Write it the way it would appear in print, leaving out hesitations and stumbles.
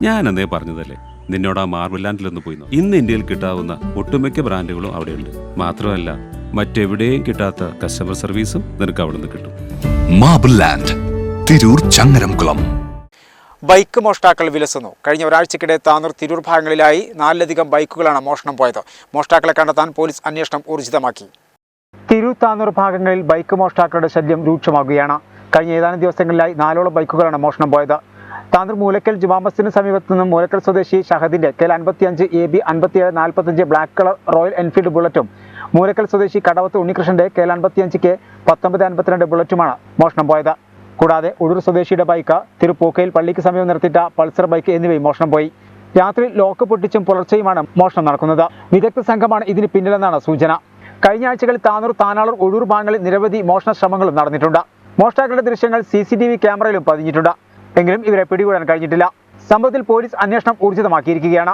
ഞാനെന്നേ പറഞ്ഞതല്ലേ നിന്നോട് ആ മാർബിൾ ലാൻഡിലൊന്ന് പോയി ഇന്ന് ഇന്ത്യയിൽ കിട്ടാവുന്ന ഒട്ടുമിക്ക ബ്രാൻഡുകളും അവിടെയുണ്ട്. മാത്രമല്ല മറ്റെവിടെയും കിട്ടാത്ത കസ്റ്റമർ സർവീസും നിനക്ക് അവിടെ നിന്ന് കിട്ടും. Marble land, Tirur Changaramkulam. Bike മോഷ്ടാക്കൾ വിലസുന്നു. കഴിഞ്ഞ ഒരാഴ്ചക്കിടെ താനൂർ തിരൂർ ഭാഗങ്ങളിലായി 4ലധികം ബൈക്കുകളാണ് മോഷണം പോയത്. മോഷ്ടാക്കളെ കണ്ടെത്താൻ പോലീസ് അന്വേഷണം ഊർജിതമാക്കി. തിരൂർ താനൂർ ഭാഗങ്ങളിൽ ബൈക്ക് മോഷ്ടാക്കളുടെ ശല്യം രൂക്ഷമാകുകയാണ്. കഴിഞ്ഞ ഏതാനും ദിവസങ്ങളിലായി 4ഓളം ബൈക്കുകളാണ് മോഷണം പോയത്. താനൂർ മൂലക്കൽ ജുമാ മസ്ജിദിന് സമീപത്തു നിന്നും മൂലക്കൽ സ്വദേശി ഷഹദിന്റെ KL 55 AB 5745 black colour Royal Enfield ബുള്ളറ്റും മൂലക്കൽ സ്വദേശി കടവത്ത് ഉണ്ണികൃഷ്ണന്റെ KL 55 1952 ബുള്ളറ്റുമാണ് മോഷണം പോയത്. കൂടാതെ ഉഴൂർ സ്വദേശിയുടെ ബൈക്ക് തിരുപ്പൂക്കയിൽ പള്ളിക്ക് സമീപം നിർത്തിയിട്ട പൾസർ ബൈക്ക് എന്നിവയും മോഷണം പോയി. രാത്രി ലോക്ക് പൊട്ടിച്ചും പുലർച്ചെയുമാണ് മോഷണം നടക്കുന്നത്. വിദഗ്ധ സംഘമാണ് ഇതിന് പിന്നിലെന്നാണ് സൂചന. കഴിഞ്ഞ ആഴ്ചകളിൽ താനൂർ, താനാളൂർ, ഉഴൂർ ഭാഗങ്ങളിൽ നിരവധി മോഷണ ശ്രമങ്ങളും നടന്നിട്ടുണ്ട്. മോഷ്ടാക്കളുടെ ദൃശ്യങ്ങൾ CCTV ക്യാമറയിലും പതിഞ്ഞിട്ടുണ്ട്. എങ്കിലും ഇവരെ പിടികൂടാൻ കഴിഞ്ഞിട്ടില്ല. സംഭവത്തിൽ പോലീസ് അന്വേഷണം ഊർജിതമാക്കിയിരിക്കുകയാണ്.